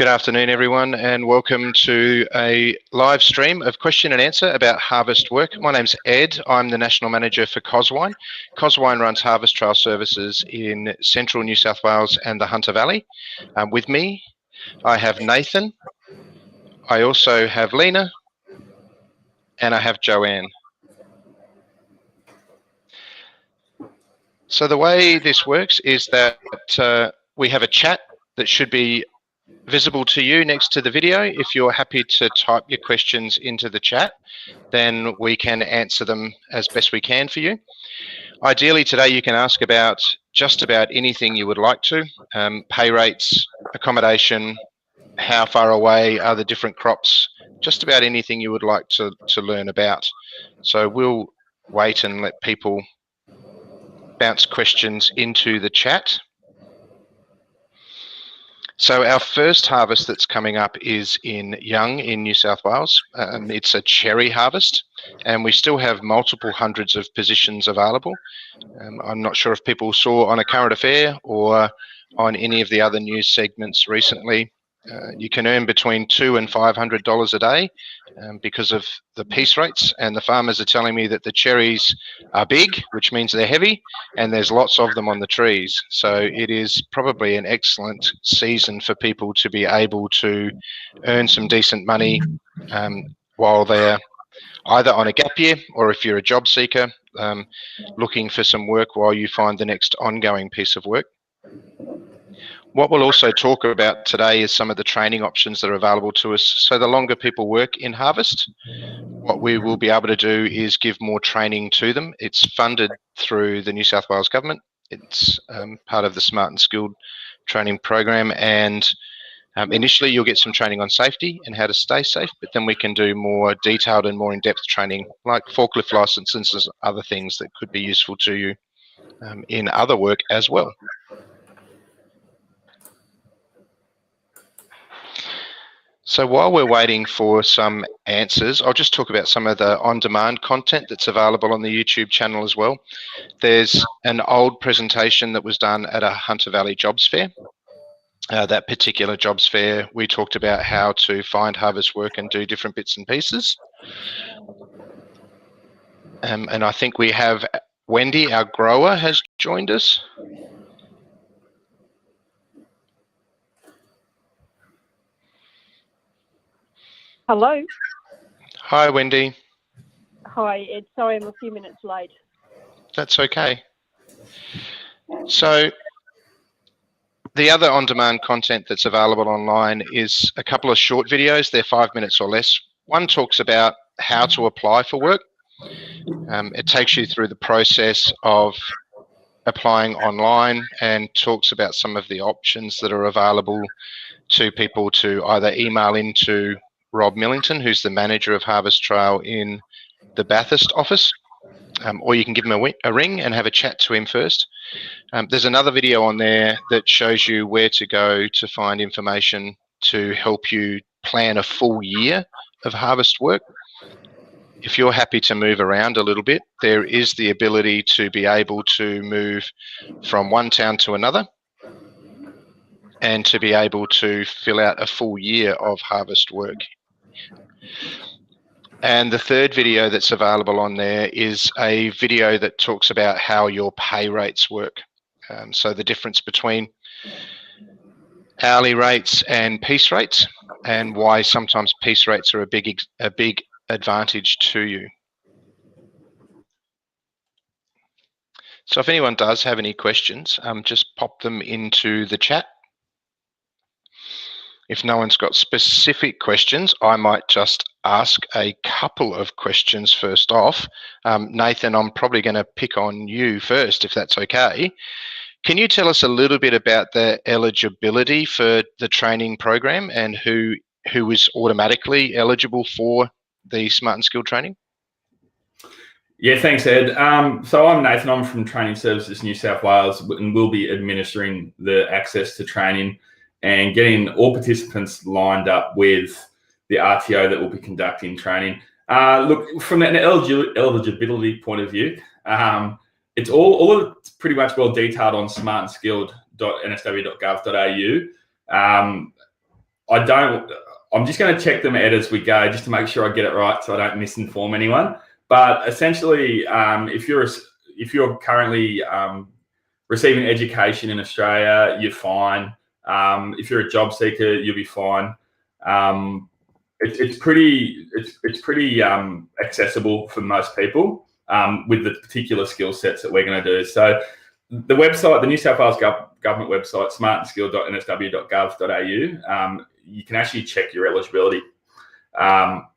Good afternoon, everyone, and welcome to a live stream of question and answer about harvest work. My name's Ed. I'm the National Manager for Coswine. Coswine runs harvest trail services in central New South Wales and the Hunter Valley. With me, I have Nathan. I also have Lena, and I have Joanne. So the way this works is that we have a chat that should be visible to you next to the video. If you're happy to type your questions into the chat, then we can answer them as best we can for you. Ideally today you can ask about just about anything you would like to, pay rates, accommodation, how far away are the different crops, just about anything you would like to learn about. So we'll wait and let people bounce questions into the chat. So our first harvest that's coming up is in Young in New South Wales. It's a cherry harvest, and we still have multiple hundreds of positions available. I'm not sure if people saw on A Current Affair or on any of the other news segments recently. You can earn between $200 and $500 a day because of the piece rates, and the farmers are telling me that the cherries are big, which means they're heavy, and there's lots of them on the trees. So it is probably an excellent season for people to be able to earn some decent money while they're either on a gap year, or if you're a job seeker, looking for some work while you find the next ongoing piece of work. What we'll also talk about today is some of the training options that are available to us. So the longer people work in harvest, what we will be able to do is give more training to them. It's funded through the New South Wales Government. It's part of the Smart and Skilled training program, and initially you'll get some training on safety and how to stay safe, but then we can do more detailed and more in-depth training like forklift licenses and other things that could be useful to you in other work as well. So while we're waiting for some answers, I'll just talk about some of the on-demand content that's available on the YouTube channel as well. There's an old presentation that was done at a Hunter Valley jobs fair. That particular jobs fair, we talked about how to find harvest work and do different bits and pieces. And I think we have Wendy, our grower, has joined us. Hello. Hi, Wendy. Hi, Ed. Sorry, I'm a few minutes late. That's okay. So the other on-demand content that's available online is a couple of short videos. They're 5 minutes or less. One talks about how to apply for work. It takes you through the process of applying online and talks about some of the options that are available to people to either email into Rob Millington, who's the manager of Harvest Trail in the Bathurst office, or you can give him a ring and have a chat to him first. There's another video on there that shows you where to go to find information to help you plan a full year of harvest work. If you're happy to move around a little bit, there is the ability to be able to move from one town to another and to be able to fill out a full year of harvest work. And the third video that's available on there is a video that talks about how your pay rates work. So the difference between hourly rates and piece rates, and why sometimes piece rates are a big advantage to you. So if anyone does have any questions, just pop them into the chat. If no one's got specific questions, I might just ask a couple of questions first off. Nathan, I'm probably going to pick on you first, if that's okay. Can you tell us a little bit about the eligibility for the training program and who is automatically eligible for the Smart and Skilled training? Yeah, thanks, Ed. So I'm Nathan. I'm from Training Services New South Wales, and we'll be administering the access to training and getting all participants lined up with the RTO that will be conducting training. Look, from an eligibility point of view, it's all of it's pretty much well detailed on smartandskilled.nsw.gov.au. I'm just going to check them, Ed, as we go, just to make sure I get it right, so I don't misinform anyone. But essentially, if you're currently receiving education in Australia, you're fine. If you're a job seeker, you'll be fine. It's pretty accessible for most people with the particular skill sets that we're going to do. So the website, the New South Wales government website, smartandskill.nsw.gov.au, you can actually check your eligibility. I'll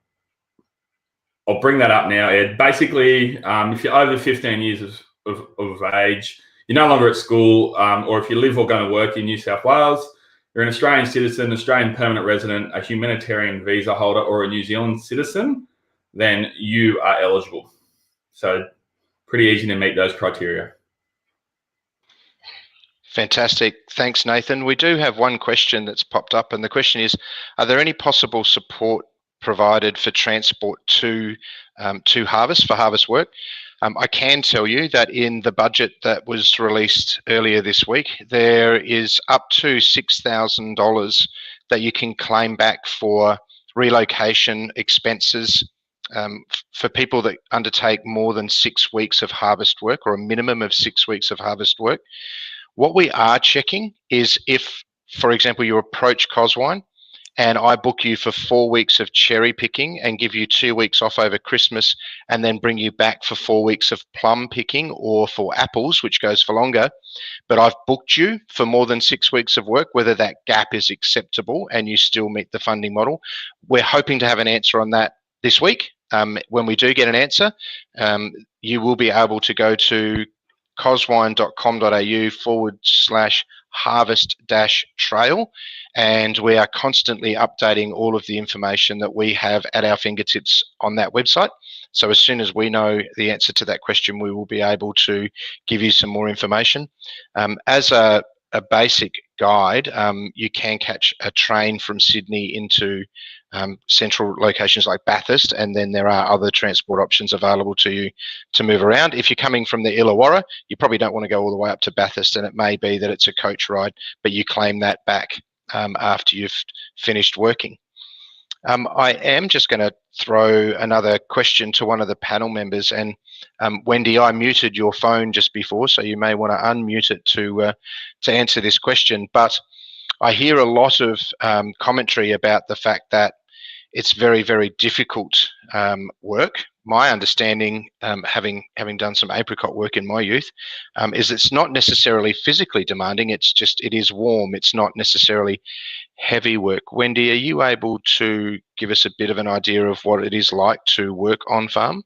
bring that up now, Ed. Basically, if you're over 15 years of age, you're no longer at school, or if you live or going to work in New South Wales, you're an Australian citizen, Australian permanent resident, a humanitarian visa holder, or a New Zealand citizen, then you are eligible. So pretty easy to meet those criteria. Fantastic. Thanks, Nathan. We do have one question that's popped up, and the question is, are there any possible support provided for transport to harvest, for harvest work? I can tell you that in the budget that was released earlier this week, there is up to $6,000 that you can claim back for relocation expenses for people that undertake more than 6 weeks of harvest work, or a minimum of 6 weeks of harvest work. What we are checking is if, for example, you approach Coswine and I book you for 4 weeks of cherry picking and give you 2 weeks off over Christmas, and then bring you back for 4 weeks of plum picking or for apples, which goes for longer, but I've booked you for more than 6 weeks of work, whether that gap is acceptable and you still meet the funding model. We're hoping to have an answer on that this week. When we do get an answer, you will be able to go to coswine.com.au/harvest-trail, and we are constantly updating all of the information that we have at our fingertips on that website. So as soon as we know the answer to that question, we will be able to give you some more information. As a basic guide, you can catch a train from Sydney into central locations like Bathurst, and then there are other transport options available to you to move around. If you're coming from the Illawarra, you probably don't want to go all the way up to Bathurst, and it may be that it's a coach ride, but you claim that back after you've finished working. I am just going to throw another question to one of the panel members, and Wendy, I muted your phone just before, so you may want to unmute it to answer this question. But I hear a lot of commentary about the fact that it's very, very difficult work. My understanding, having done some apricot work in my youth, is it's not necessarily physically demanding. It is warm. It's not necessarily heavy work. Wendy, are you able to give us a bit of an idea of what it is like to work on farm?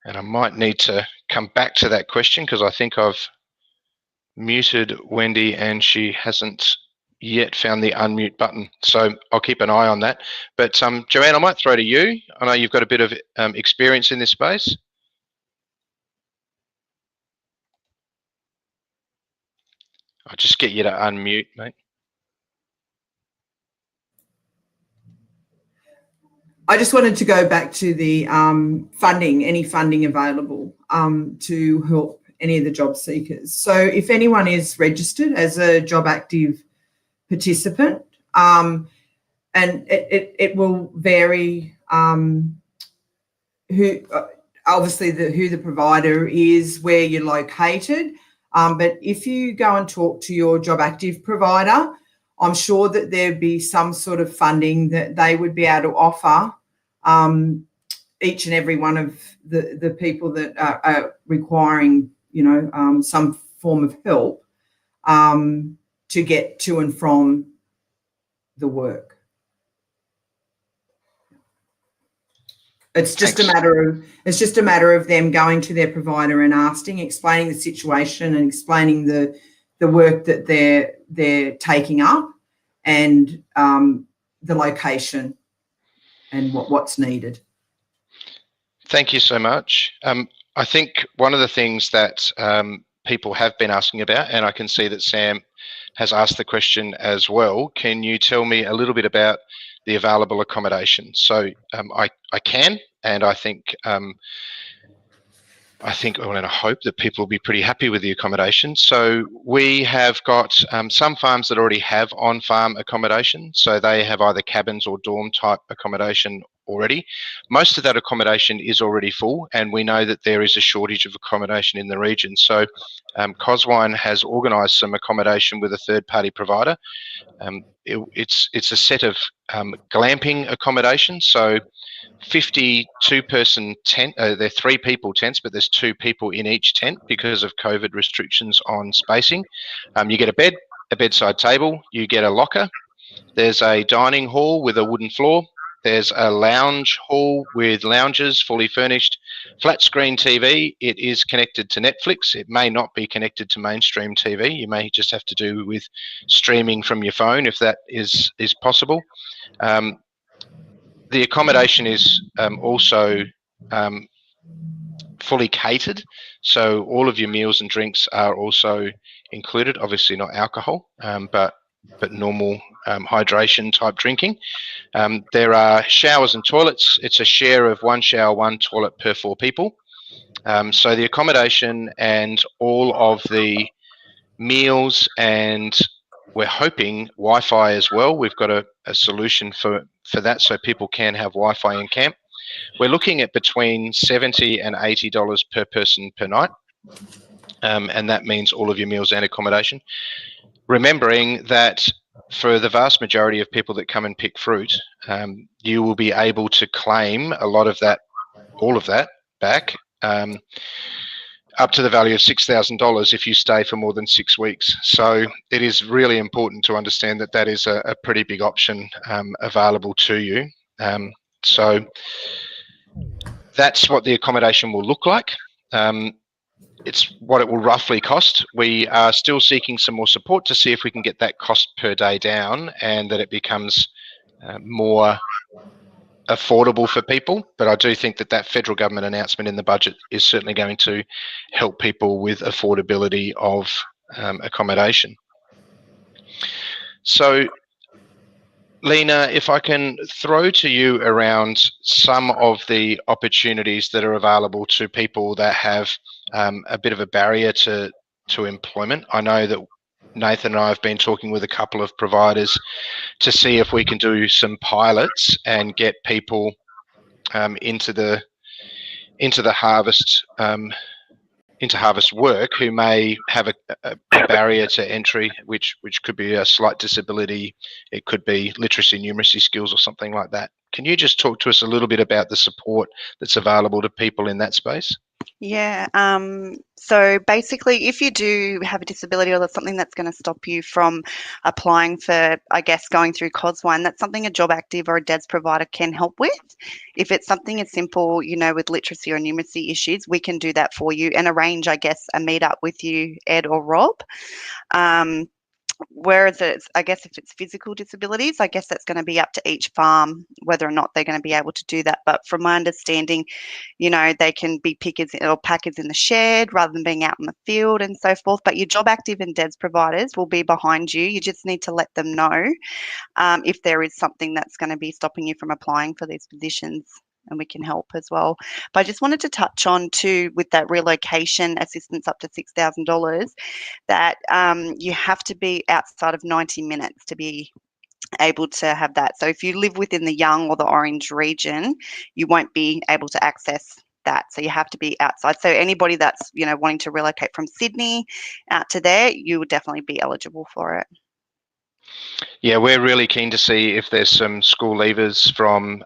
And I might need to come back to that question because I think I've muted Wendy and she hasn't yet found the unmute button. So I'll keep an eye on that. But Joanne, I might throw to you. I know you've got a bit of experience in this space. I'll just get you to unmute, mate. I just wanted to go back to the funding, any funding available to help any of the job seekers. So if anyone is registered as a job active participant, and it will vary who the provider is, where you're located. But if you go and talk to your job active provider, I'm sure that there'd be some sort of funding that they would be able to offer each and every one of the people that are requiring, some form of help to get to and from the work. It's just a matter of them going to their provider and explaining the situation and explaining the work that they're taking up and the location and what's needed. Thank you so much. I think one of the things that people have been asking about, and I can see that Sam has asked the question as well, can you tell me a little bit about the available accommodation. So I can, and I think well, and I hope that people will be pretty happy with the accommodation. So we have got some farms that already have on-farm accommodation. So they have either cabins or dorm type accommodation already. Most of that accommodation is already full, and we know that there is a shortage of accommodation in the region. So Coswine has organised some accommodation with a third-party provider. It's a set of glamping accommodation. So 52-person tent. They're 3 people tents, but there's 2 people in each tent because of COVID restrictions on spacing. You get a bed, a bedside table, you get a locker. There's a dining hall with a wooden floor. There's a lounge hall with lounges, fully furnished, flat screen TV. It is connected to Netflix. It may not be connected to mainstream TV. You may just have to do with streaming from your phone if that is possible. The accommodation is also fully catered, so all of your meals and drinks are also included. Obviously not alcohol, but normal hydration type drinking. There are showers and toilets. It's a share of 1 shower, 1 toilet per 4 people. So the accommodation and all of the meals, and we're hoping Wi-Fi as well. We've got a solution for that, so people can have Wi-Fi in camp. We're looking at between $70 and $80 per person per night, and that means all of your meals and accommodation. Remembering that for the vast majority of people that come and pick fruit, you will be able to claim a lot of that, all of that back, up to the value of $6,000 if you stay for more than 6 weeks. So it is really important to understand that that is a pretty big option available to you. So that's what the accommodation will look like. It's what it will roughly cost. We are still seeking some more support to see if we can get that cost per day down and that it becomes more affordable for people. But I do think that that federal government announcement in the budget is certainly going to help people with affordability of accommodation. So Lena, if I can throw to you around some of the opportunities that are available to people that have a bit of a barrier to employment. I know that Nathan and I have been talking with a couple of providers to see if we can do some pilots and get people into harvest work who may have a barrier to entry, which could be a slight disability. It could be literacy, numeracy skills or something like that. Can you just talk to us a little bit about the support that's available to people in that space? Yeah, so basically if you do have a disability or there's something that's going to stop you from applying for, I guess, going through Coswine, that's something a job active or a DEDS provider can help with. If it's something as simple, you know, with literacy or numeracy issues, we can do that for you and arrange, I guess, a meet up with you, Ed or Rob. Whereas I guess if it's physical disabilities, I guess that's going to be up to each farm whether or not they're going to be able to do that. But from my understanding, you know, they can be pickers or packers in the shed rather than being out in the field and so forth. But your job active and DEDS providers will be behind you. You just need to let them know if there is something that's going to be stopping you from applying for these positions, and we can help as well. But I just wanted to touch on too, with that relocation assistance up to $6,000, that you have to be outside of 90 minutes to be able to have that. So if you live within the Young or the Orange region, you won't be able to access that. So you have to be outside. So anybody that's, you know, wanting to relocate from Sydney out to there, you would definitely be eligible for it. Yeah, we're really keen to see if there's some school leavers from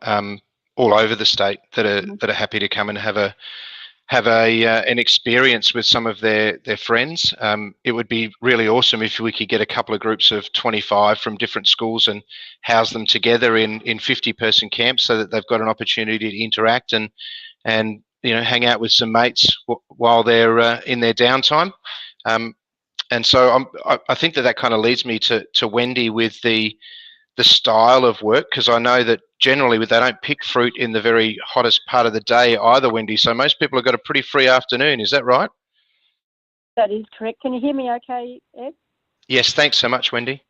all over the state that are happy to come and have an experience with some of their friends. It would be really awesome if we could get a couple of groups of 25 from different schools and house them together in 50-person camps so that they've got an opportunity to interact and you know, hang out with some mates while they're in their downtime. And so I think that kind of leads me to Wendy with the style of work, because I know that generally they don't pick fruit in the very hottest part of the day either, Wendy. So most people have got a pretty free afternoon. Is that right? That is correct. Can you hear me okay, Ed? Yes, thanks so much, Wendy.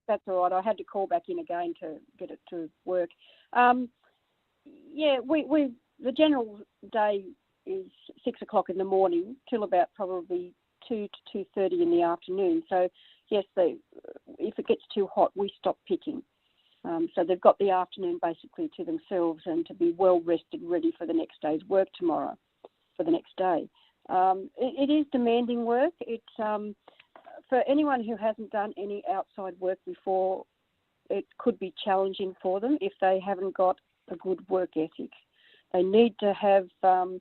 That's all right. I had to call back in again to get it to work. Yeah, the general day is 6 o'clock in the morning till about probably 2 to 2:30 in the afternoon. So yes, if it gets too hot, we stop picking. So they've got the afternoon basically to themselves and to be well rested, ready for the next day's work tomorrow, for the next day. It is demanding work. It's for anyone who hasn't done any outside work before, it could be challenging for them if they haven't got a good work ethic. They need to have to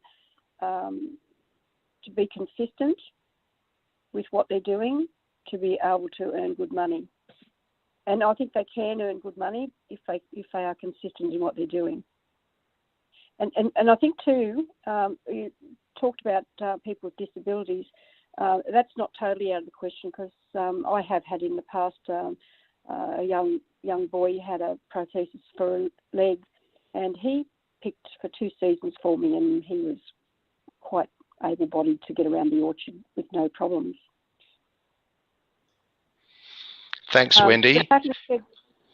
be consistent with what they're doing to be able to earn good money. And I think they can earn good money if they are consistent in what they're doing. And I think too, you talked about people with disabilities. That's not totally out of the question, because I have had in the past a young boy had a prosthesis for a leg, and he picked for 2 seasons for me, and he was quite able-bodied to get around the orchard with no problems. Thanks, Wendy.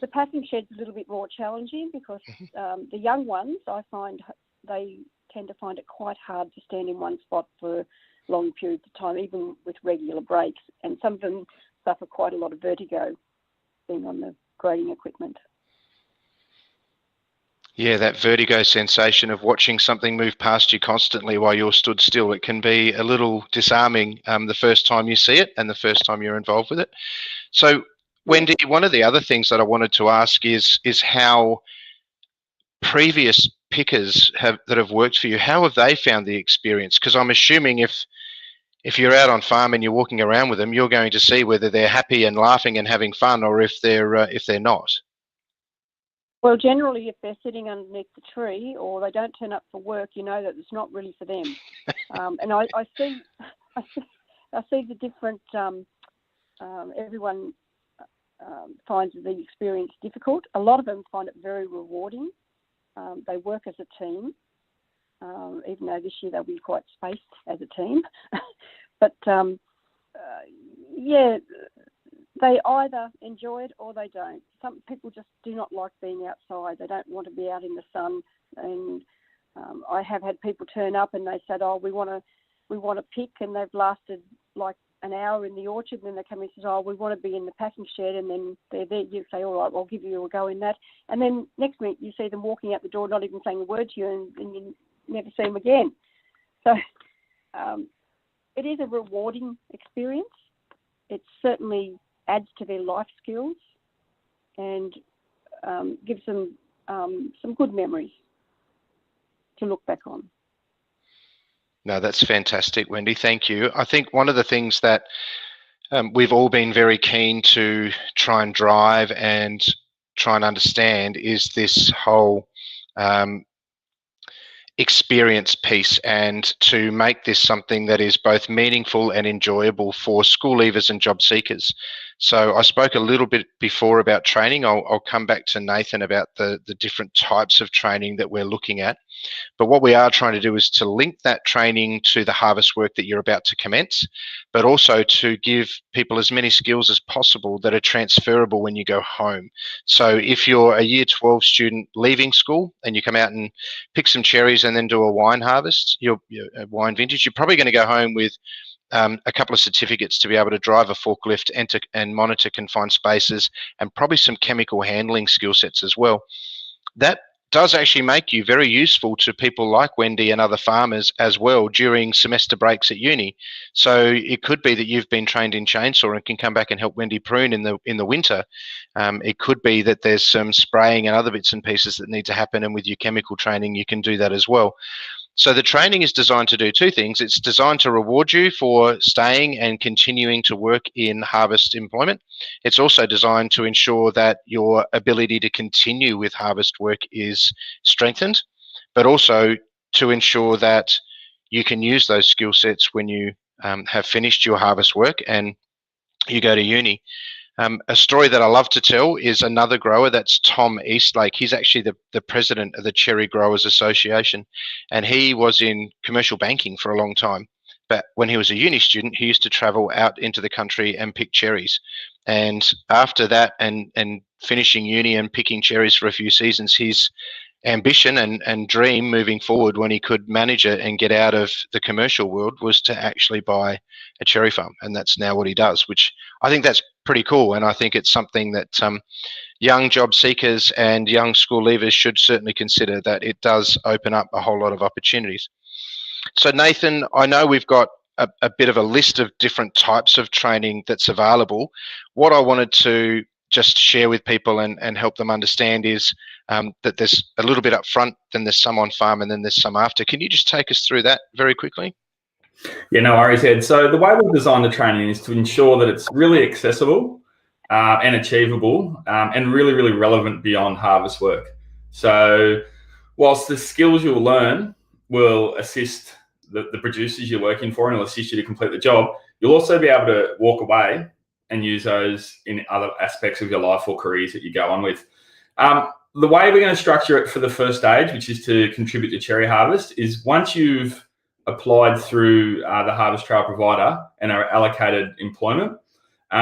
The packing shed's a little bit more challenging because the young ones, I find they tend to find it quite hard to stand in one spot for long periods of time, even with regular breaks. And some of them suffer quite a lot of vertigo being on the grading equipment. Yeah, that vertigo sensation of watching something move past you constantly while you're stood still, it can be a little disarming the first time you see it and the first time you're involved with it. So, Wendy, one of the other things that I wanted to ask is how previous pickers that have worked for you, how have they found the experience? Because I'm assuming if you're out on farm and you're walking around with them, you're going to see whether they're happy and laughing and having fun, or if they're not. Well, generally, if they're sitting underneath the tree or they don't turn up for work, you know that it's not really for them. And I see the different. Everyone finds the experience difficult. A lot of them find it very rewarding. They work as a team, even though this year they'll be quite spaced as a team. But yeah, they either enjoy it or they don't. Some people just do not like being outside. They don't want to be out in the sun. And I have had people turn up and they said, "Oh, we want to pick," and they've lasted like an hour in the orchard, and then they come in and say, "Oh, we want to be in the packing shed," and then they're there. You say, "All right, I'll give you a go in that," and then next minute you see them walking out the door, not even saying a word to you, and you never see them again. So it is a rewarding experience. It certainly adds to their life skills and gives them some good memories to look back on. No, that's fantastic, Wendy. Thank you. I think one of the things that we've all been very keen to try and drive and try and understand is this whole experience piece, and to make this something that is both meaningful and enjoyable for school leavers and job seekers. So I spoke a little bit before about training. I'll come back to Nathan about the different types of training that we're looking at. But what we are trying to do is to link that training to the harvest work that you're about to commence, but also to give people as many skills as possible that are transferable when you go home. So if you're a Year 12 student leaving school and you come out and pick some cherries and then do a wine harvest, your wine vintage, you're probably going to go home with a couple of certificates to be able to drive a forklift and monitor confined spaces, and probably some chemical handling skill sets as well. That does actually make you very useful to people like Wendy and other farmers as well during semester breaks at uni. So it could be that you've been trained in chainsaw and can come back and help Wendy prune in the winter. It could be that there's some spraying and other bits and pieces that need to happen, and with your chemical training you can do that as well. So the training is designed to do two things. It's designed to reward you for staying and continuing to work in harvest employment. It's also designed to ensure that your ability to continue with harvest work is strengthened, but also to ensure that you can use those skill sets when you have finished your harvest work and you go to uni. A story that I love to tell is another grower, that's Tom Eastlake. He's actually the president of the Cherry Growers Association, and he was in commercial banking for a long time. but when he was a uni student, he used to travel out into the country and pick cherries. And after that, and finishing uni and picking cherries for a few seasons, his ambition and dream moving forward, when he could manage it and get out of the commercial world, was to actually buy a cherry farm. And that's now what he does, which I think that's pretty cool. And I think it's something that young job seekers and young school leavers should certainly consider, that it does open up a whole lot of opportunities. So Nathan, I know we've got a bit of a list of different types of training that's available. What I wanted to just share with people and help them understand is that there's a little bit up front, then there's some on farm, and then there's some after. Can you just take us through that very quickly? Yeah, no worries, Ed. So the way we've designed the training is to ensure that it's really accessible and achievable and really, really relevant beyond harvest work. So whilst the skills you'll learn will assist the producers you're working for and will assist you to complete the job, you'll also be able to walk away and use those in other aspects of your life or careers that you go on with. The way we're going to structure it for the first stage, which is to contribute to cherry harvest, is once you've applied through the harvest trail provider and are allocated employment,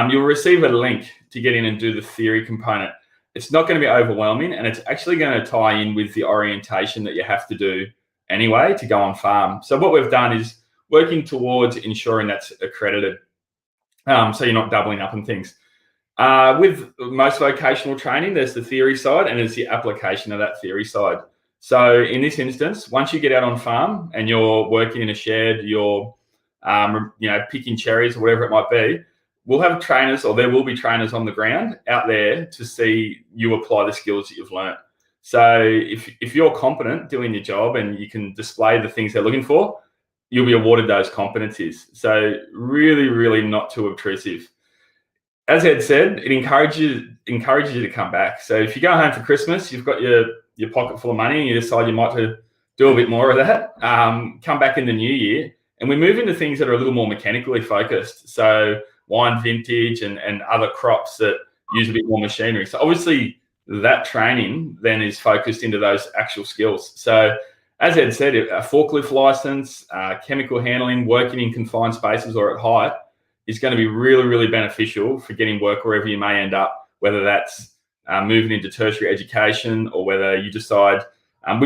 you'll receive a link to get in and do the theory component. It's not going to be overwhelming, and it's actually going to tie in with the orientation that you have to do anyway to go on farm. So what we've done is working towards ensuring that's accredited, so you're not doubling up on things. With most vocational training, there's the theory side and there's the application of that theory side. So in this instance, once you get out on farm and you're working in a shed, you're picking cherries or whatever it might be, we'll have trainers, or there will be trainers on the ground out there to see you apply the skills that you've learnt. So if you're competent doing your job and you can display the things they're looking for, you'll be awarded those competencies. So really, really not too obtrusive. As Ed said, it encourages you to come back. So if you go home for Christmas, you've got your pocket full of money and you decide you might do a bit more of that, come back in the new year, and we move into things that are a little more mechanically focused. So wine vintage and other crops that use a bit more machinery. So obviously that training then is focused into those actual skills. So as Ed said, a forklift license, chemical handling, working in confined spaces or at height is going to be really, really beneficial for getting work wherever you may end up, whether that's moving into tertiary education or whether you decide,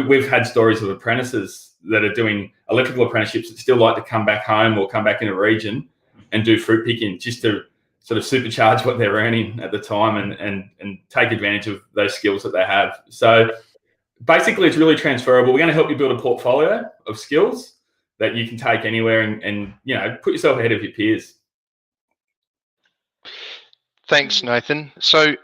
we've had stories of apprentices that are doing electrical apprenticeships that still like to come back home or come back in a region and do fruit picking just to sort of supercharge what they're earning at the time and take advantage of those skills that they have. So basically it's really transferable. We're going to help you build a portfolio of skills that you can take anywhere and put yourself ahead of your peers. Thanks, Nathan. So,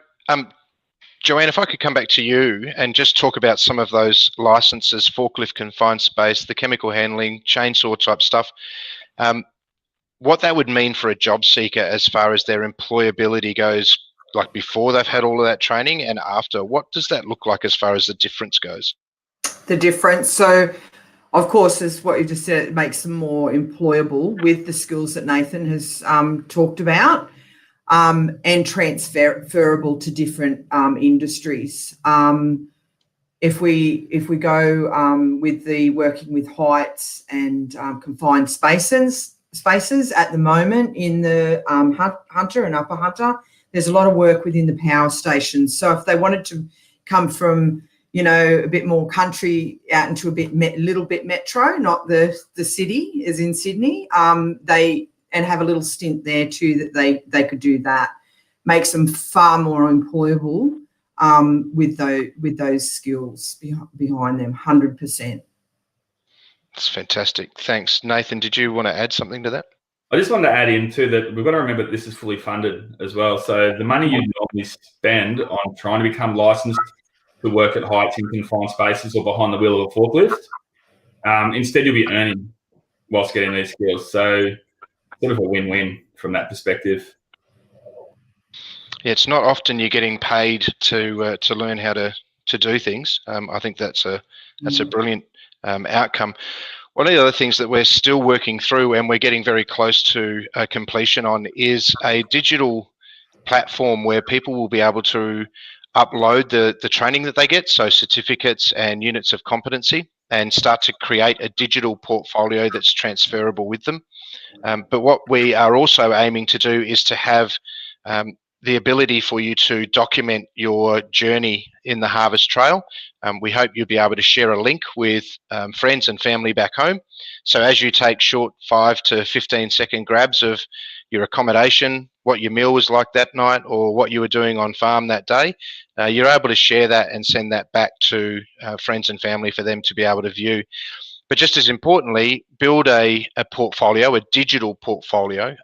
Joanne, if I could come back to you and just talk about some of those licenses, forklift, confined space, the chemical handling, chainsaw type stuff, what that would mean for a job seeker as far as their employability goes, like before they've had all of that training and after. What does that look like as far as the difference goes? The difference. So, of course, is what you just said, it makes them more employable with the skills that Nathan has talked about. And transferable to different industries. If we go with the working with heights and confined spaces at the moment in the Hunter and Upper Hunter, there's a lot of work within the power stations. So if they wanted to come from a bit more country out into a little bit metro, not the city as in Sydney, and have a little stint there too, that they could do that. Makes them far more employable with those skills behind them, 100%. That's fantastic. Thanks. Nathan, did you want to add something to that? I just wanted to add in too that we've got to remember that this is fully funded as well. So the money you normally spend on trying to become licensed to work at heights in confined spaces or behind the wheel of a forklift, instead you'll be earning whilst getting these skills. So sort of a win-win from that perspective. Yeah, it's not often you're getting paid to learn how to do things. I think that's a brilliant outcome. One of the other things that we're still working through and we're getting very close to completion on is a digital platform where people will be able to upload the training that they get, so certificates and units of competency. and start to create a digital portfolio that's transferable with them. But what we are also aiming to do is to have the ability for you to document your journey in the harvest trail. We hope you'll be able to share a link with friends and family back home. So as you take short 5 to 15-second grabs of your accommodation, what your meal was like that night, or what you were doing on farm that day, you're able to share that and send that back to friends and family for them to be able to view. But just as importantly, build a portfolio, a digital portfolio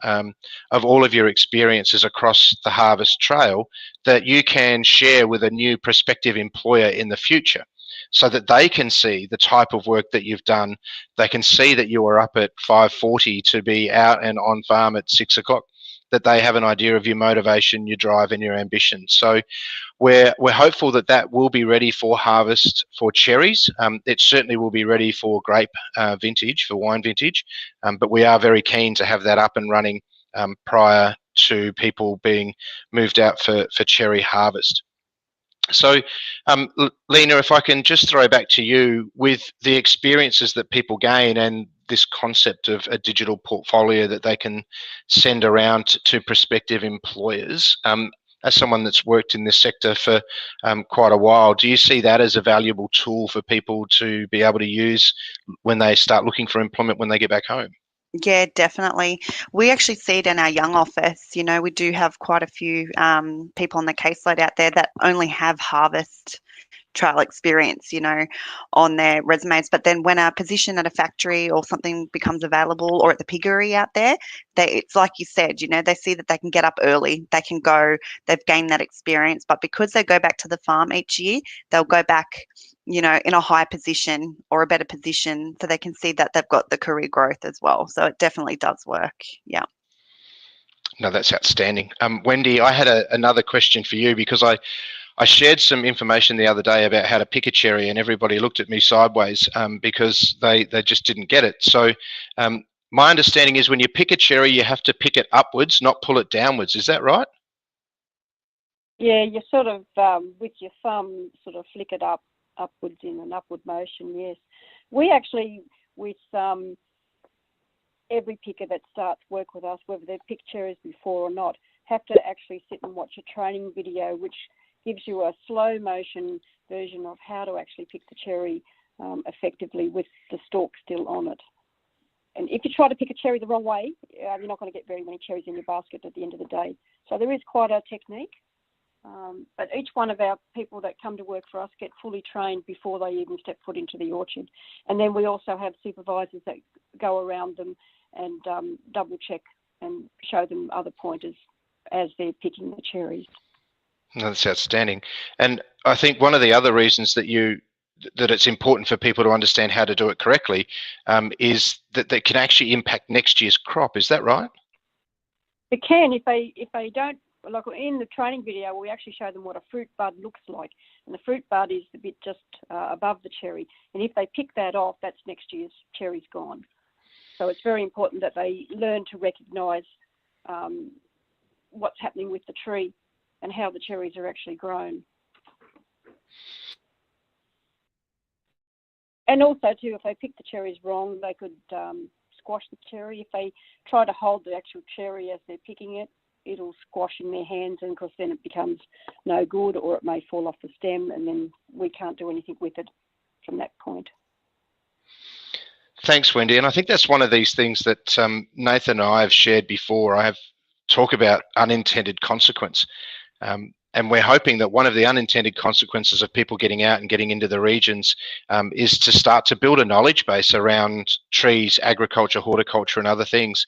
of all of your experiences across the harvest trail that you can share with a new prospective employer in the future, so that they can see the type of work that you've done. They can see that you were up at 5:40 to be out and on farm at 6 o'clock, that they have an idea of your motivation, your drive and your ambition. So we're hopeful that that will be ready for harvest for cherries. It certainly will be ready for grape vintage, for wine vintage, but we are very keen to have that up and running prior to people being moved out for cherry harvest. So, Lena, if I can just throw back to you with the experiences that people gain and this concept of a digital portfolio that they can send around to prospective employers. As someone that's worked in this sector for quite a while, do you see that as a valuable tool for people to be able to use when they start looking for employment when they get back home? Yeah, definitely. We actually see it in our young office. You know, we do have quite a few people on the caseload out there that only have harvest trail experience, you know, on their resumes. But then when a position at a factory or something becomes available, or at the piggery out there, it's like you said, you know, they see that they can get up early, they can go, they've gained that experience. But because they go back to the farm each year, they'll go back, you know, in a higher position or a better position, so they can see that they've got the career growth as well. So it definitely does work. Yeah. No, that's outstanding. Wendy, I had another question for you, because I shared some information the other day about how to pick a cherry, and everybody looked at me sideways because they just didn't get it. So my understanding is when you pick a cherry, you have to pick it upwards, not pull it downwards. Is that right? Yeah, you sort of, with your thumb, sort of flick it upwards in an upward motion, yes. We actually, with every picker that starts work with us, whether they've picked cherries before or not, have to actually sit and watch a training video, which gives you a slow motion version of how to actually pick the cherry effectively with the stalk still on it. And if you try to pick a cherry the wrong way, you're not going to get very many cherries in your basket at the end of the day. So there is quite a technique. But each one of our people that come to work for us get fully trained before they even step foot into the orchard. And then we also have supervisors that go around them and double check and show them other pointers as they're picking the cherries. That's outstanding. And I think one of the other reasons that it's important for people to understand how to do it correctly is that they can actually impact next year's crop. Is that right? It can. If they don't, like in the training video, we actually show them what a fruit bud looks like. And the fruit bud is the bit just above the cherry. And if they pick that off, that's next year's cherries gone. So it's very important that they learn to recognise what's happening with the tree and how the cherries are actually grown. And also too, if they pick the cherries wrong, they could squash the cherry. If they try to hold the actual cherry as they're picking it, it'll squash in their hands, and of course then it becomes no good, or it may fall off the stem, and then we can't do anything with it from that point. Thanks, Wendy. And I think that's one of these things that Nathan and I have shared before. I have talked about unintended consequence. And we're hoping that one of the unintended consequences of people getting out and getting into the regions is to start to build a knowledge base around trees, agriculture, horticulture, and other things.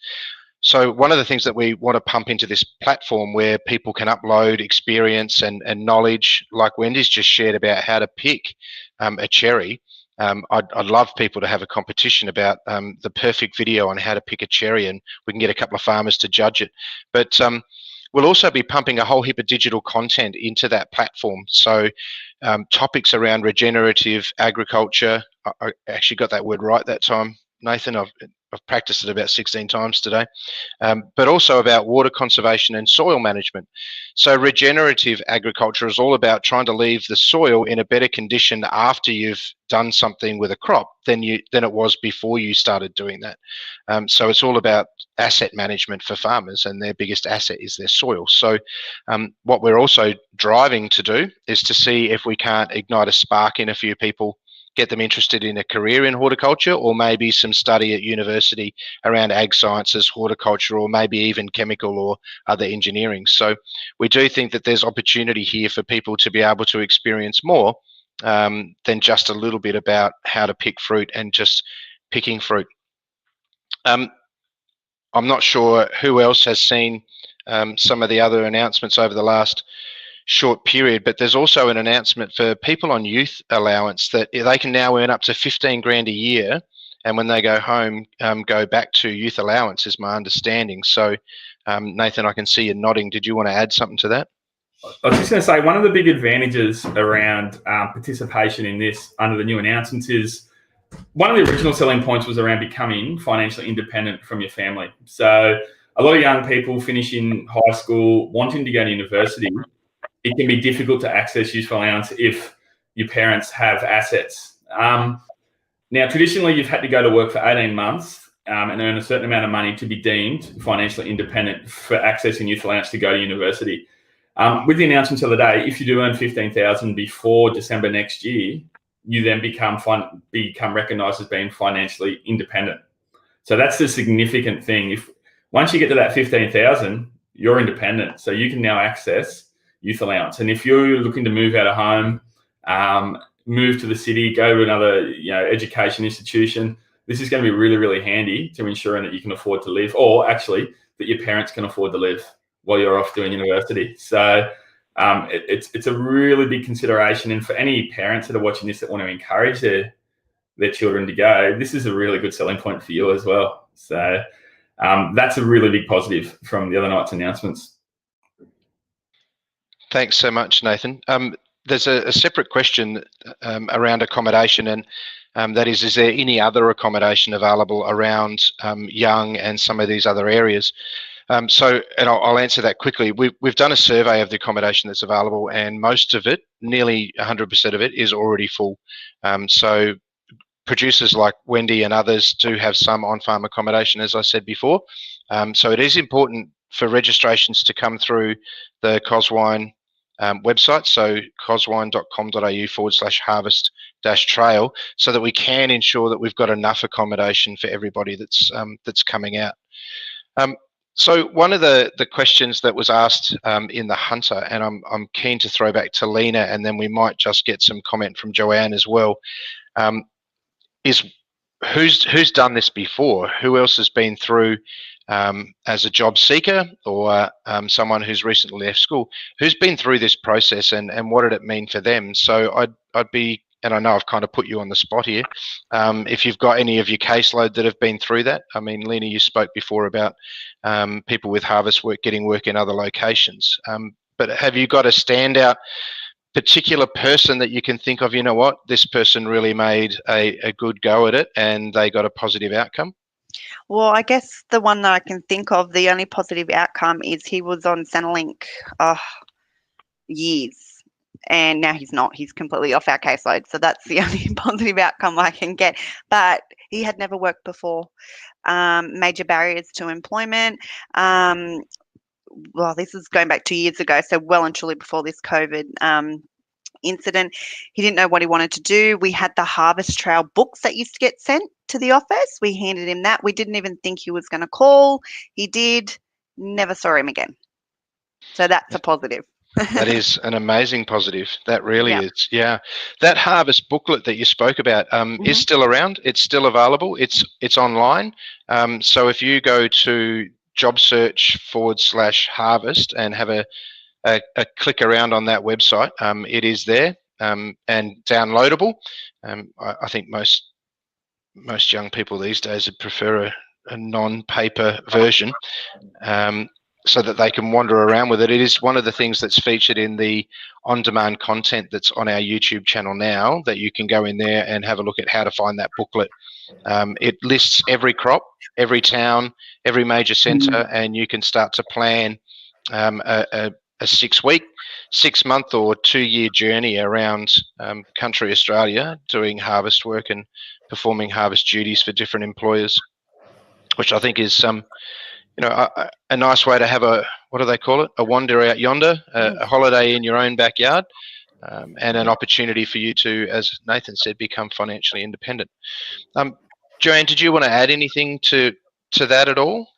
So one of the things that we want to pump into this platform, where people can upload experience and knowledge, like Wendy's just shared about how to pick a cherry. I'd love people to have a competition about the perfect video on how to pick a cherry, and we can get a couple of farmers to judge it. But we'll also be pumping a whole heap of digital content into that platform. So topics around regenerative agriculture, I actually got that word right that time, Nathan. I've practiced it about 16 times today, but also about water conservation and soil management. So regenerative agriculture is all about trying to leave the soil in a better condition after you've done something with a crop than it was before you started doing that. So it's all about asset management for farmers, and their biggest asset is their soil. So what we're also driving to do is to see if we can't ignite a spark in a few people, get them interested in a career in horticulture, or maybe some study at university around ag sciences, horticulture, or maybe even chemical or other engineering. So we do think that there's opportunity here for people to be able to experience more than just a little bit about how to pick fruit and just picking fruit. I'm not sure who else has seen some of the other announcements over the last short period, but there's also an announcement for people on youth allowance that they can now earn up to 15 grand a year, and when they go home, go back to youth allowance, is my understanding. So Nathan, I can see you nodding. Did you want to add something to that? I was just going to say, one of the big advantages around participation in this under the new announcements is, one of the original selling points was around becoming financially independent from your family. So a lot of young people finishing high school, wanting to go to university, it can be difficult to access youth allowance if your parents have assets. Now, traditionally, you've had to go to work for 18 months and earn a certain amount of money to be deemed financially independent for accessing youth allowance to go to university. With the announcements of the day, if you do earn $15,000 before December next year, you then become recognised as being financially independent. So that's the significant thing. Once you get to that $15,000, you're independent, so you can now access youth allowance. And if you're looking to move out of home, move to the city, go to another education institution, this is going to be really, really handy to ensuring that you can afford to live, or actually that your parents can afford to live while you're off doing university. So it's a really big consideration. And for any parents that are watching this that want to encourage their children to go, this is a really good selling point for you as well. So that's a really big positive from the other night's announcements. Thanks so much, Nathan. There's a separate question around accommodation, and that is there any other accommodation available around Young and some of these other areas? And I'll answer that quickly. We've done a survey of the accommodation that's available, and most of it, nearly 100% of it, is already full. So producers like Wendy and others do have some on-farm accommodation, as I said before. So it is important for registrations to come through the Coswine website, so coswine.com.au/harvest-trail, so that we can ensure that we've got enough accommodation for everybody that's coming out. So one of the questions that was asked in the Hunter, and I'm keen to throw back to Lena, and then we might just get some comment from Joanne as well, is who's done this before? Who else has been through as a job seeker, or someone who's recently left school, who's been through this process, and what did it mean for them? So I'd be, and I know I've kind of put you on the spot here, if you've got any of your caseload that have been through that. I mean, Lena, you spoke before about people with harvest work getting work in other locations, but have you got a standout particular person that you can think of, you know what, this person really made a good go at it and they got a positive outcome? Well, I guess the one that I can think of, the only positive outcome is he was on Centrelink years, and now he's not. He's completely off our caseload. So that's the only positive outcome I can get. But he had never worked before. Major barriers to employment. Well, this is going back 2 years ago, so well and truly before this COVID incident. He didn't know what he wanted to do. We had the Harvest Trail books that used to get sent to the office. We handed him that. We didn't even think he was going to call. He did. Never saw him again. So that's a positive. That is an amazing positive. That really is. Yeah. That harvest booklet that you spoke about is still around. It's still available. It's online. So if you go to jobsearch/harvest and have a click around on that website, it is there and downloadable. I think most young people these days would prefer a non-paper version. so that they can wander around with it. It is one of the things that's featured in the on-demand content that's on our YouTube channel now, that you can go in there and have a look at how to find that booklet. It lists every crop, every town, every major centre, and you can start to plan a 6-week, 6-month or 2-year journey around country Australia, doing harvest work and performing harvest duties for different employers, which I think is a nice way to have what do they call it? A wander out yonder, a holiday in your own backyard, and an opportunity for you to, as Nathan said, become financially independent. Joanne, did you want to add anything to that at all?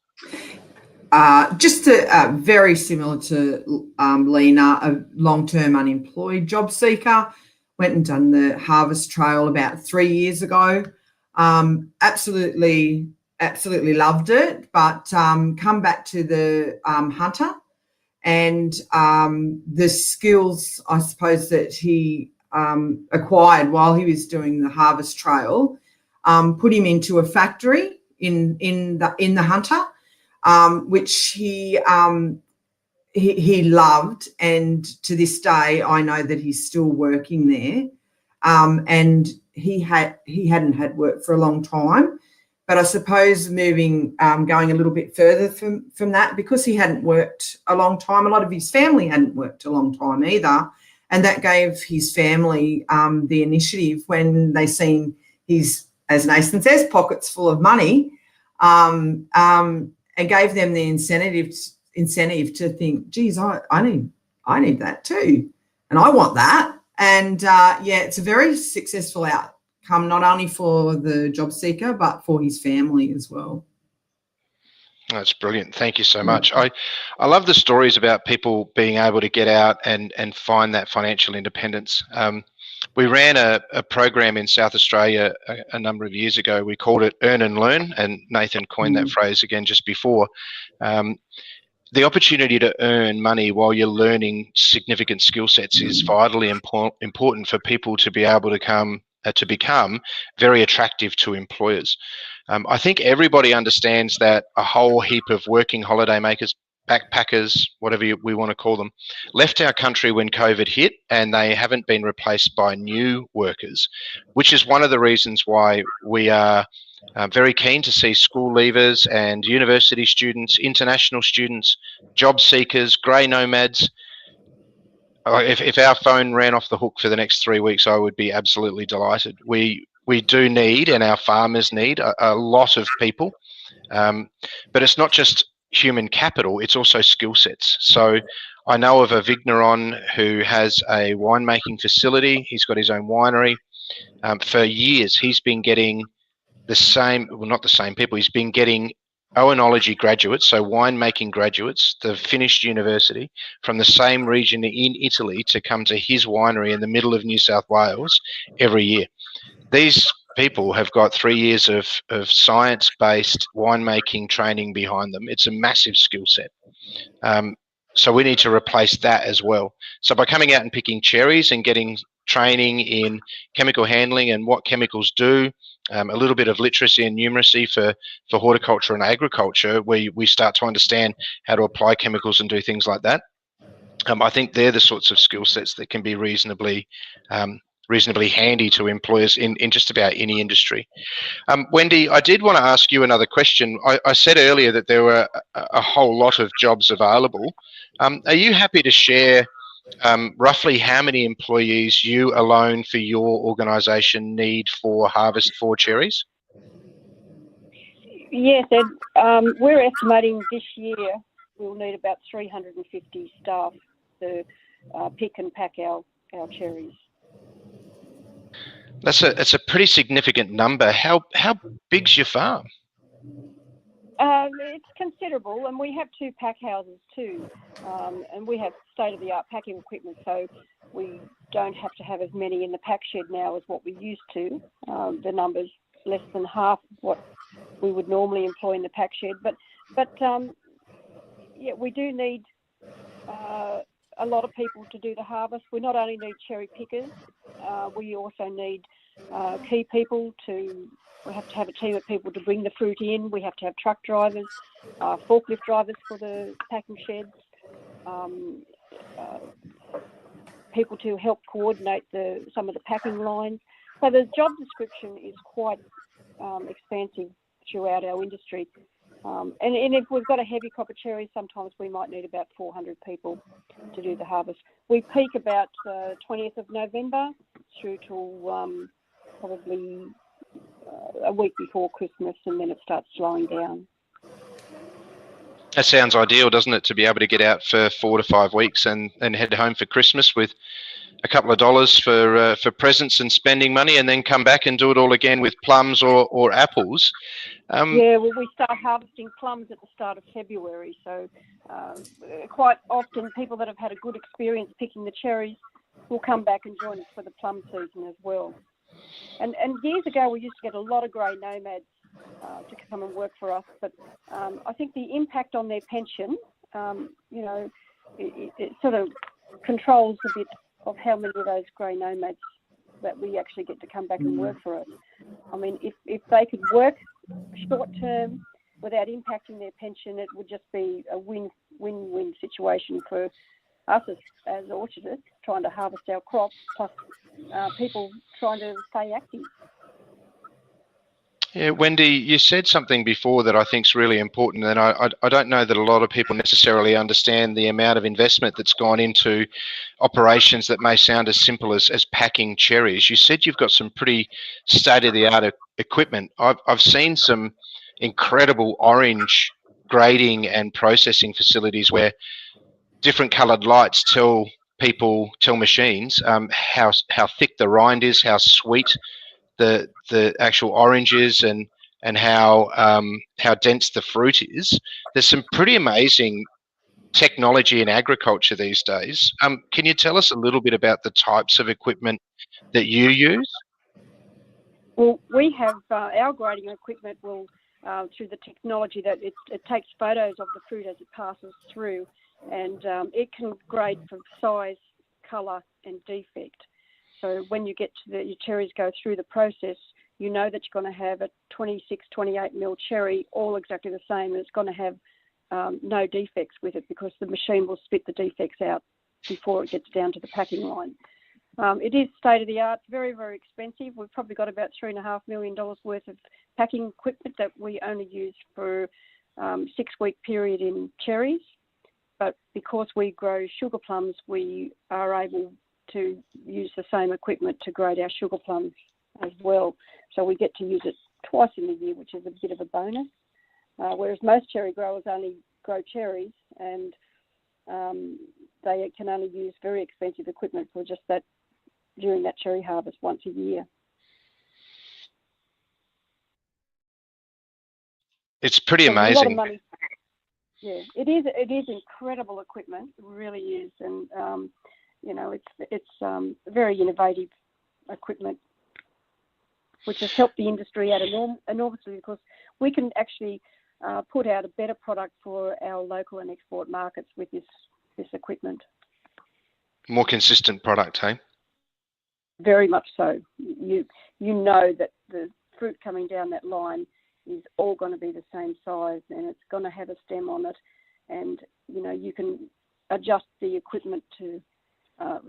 Just very similar to Lena, a long-term unemployed job seeker. Went and done the harvest trail about 3 years ago. Absolutely loved it, but come back to the hunter, and the skills, I suppose, that he acquired while he was doing the harvest trail put him into a factory in the hunter, which he loved, and to this day I know that he's still working there, and he hadn't had work for a long time. But I suppose going a little bit further from that, because he hadn't worked a long time, a lot of his family hadn't worked a long time either, and that gave his family the initiative when they seen his, as Nathan says, pockets full of money, and gave them the incentive to think, geez, I need that too, and I want that. And it's a very successful outcome, not only for the job seeker but for his family as well. That's brilliant. Thank you so much. I love the stories about people being able to get out and find that financial independence. We ran a program in South Australia a number of years ago. We called it Earn and Learn, and Nathan coined that phrase again just before. The opportunity to earn money while you're learning significant skill sets is vitally important for people to be able to become very attractive to employers. I think everybody understands that a whole heap of working holiday makers, backpackers, whatever we want to call them, left our country when COVID hit, and they haven't been replaced by new workers, which is one of the reasons why we are very keen to see school leavers and university students, international students, job seekers, grey nomads. If our phone ran off the hook for the next 3 weeks, I would be absolutely delighted. We do need, and our farmers need, a lot of people, but it's not just human capital, it's also skill sets. So I know of a Vigneron who has a winemaking facility. He's got his own winery. For years, he's been getting not the same people, he's been getting oenology graduates, so winemaking graduates, the finished university, from the same region in Italy to come to his winery in the middle of New South Wales every year. These people have got 3 years of science-based winemaking training behind them. It's a massive skill set. So we need to replace that as well. So by coming out and picking cherries and getting training in chemical handling and what chemicals do, a little bit of literacy and numeracy for horticulture and agriculture, we start to understand how to apply chemicals and do things like that. I think they're the sorts of skill sets that can be reasonably handy to employers in just about any industry. Wendy, I did want to ask you another question. I said earlier that there were a whole lot of jobs available. Are you happy to share roughly how many employees you alone for your organisation need for Harvest for Cherries? Yes, Ed. We're estimating this year we'll need about 350 staff to pick and pack our cherries. That's a pretty significant number. How big's your farm? It's considerable, and we have 2 pack houses too, and we have state-of-the-art packing equipment, so we don't have to have as many in the pack shed now as what we used to. The number's less than half what we would normally employ in the pack shed, but we do need a lot of people to do the harvest. We not only need cherry pickers, we also need key people to. We have to have a team of people to bring the fruit in. We have to have truck drivers, forklift drivers for the packing sheds, people to help coordinate some of the packing lines. So the job description is quite expansive throughout our industry. And if we've got a heavy crop of cherries, sometimes we might need about 400 people to do the harvest. We peak about 20th of November through till probably a week before Christmas, and then it starts slowing down. That sounds ideal, doesn't it, to be able to get out for 4 to 5 weeks and head home for Christmas with a couple of dollars for presents and spending money, and then come back and do it all again with plums or apples. Yeah, well, we start harvesting plums at the start of February, so quite often people that have had a good experience picking the cherries will come back and join us for the plum season as well. And years ago, we used to get a lot of grey nomads to come and work for us, but I think the impact on their pension, it sort of controls a bit of how many of those grey nomads that we actually get to come back and work for us. I mean, if they could work short term without impacting their pension, it would just be a win-win situation for us as orchardists trying to harvest our crops, plus people trying to stay active. Yeah, Wendy, you said something before that I think is really important, and I don't know that a lot of people necessarily understand the amount of investment that's gone into operations that may sound as simple as packing cherries. You said you've got some pretty state-of-the-art equipment. I've seen some incredible orange grading and processing facilities where different coloured lights tell machines how thick the rind is, how sweet the actual orange is, and how dense the fruit is. There's some pretty amazing technology in agriculture these days. Can you tell us a little bit about the types of equipment that you use? Well, we have our grading equipment will through the technology that it takes photos of the fruit as it passes through, and it can grade for size, colour and defect. So when you get to your cherries go through the process, you know that you're going to have a 26, 28 mil cherry, all exactly the same, and it's going to have no defects with it because the machine will spit the defects out before it gets down to the packing line. It is state of the art, very, very expensive. We've probably got about $3.5 million worth of packing equipment that we only use for 6-week period in cherries. But because we grow sugar plums, we are able to use the same equipment to grade our sugar plums as well. So we get to use it twice in the year, which is a bit of a bonus. Whereas most cherry growers only grow cherries, and they can only use very expensive equipment for just that during that cherry harvest once a year. It's pretty amazing. A lot of money. Yeah, it is incredible equipment. It really is, and it's very innovative equipment, which has helped the industry out enormously because we can actually put out a better product for our local and export markets with this equipment. More consistent product, hey? Very much so. You know that the fruit coming down that line is all going to be the same size, and it's going to have a stem on it, and you can adjust the equipment to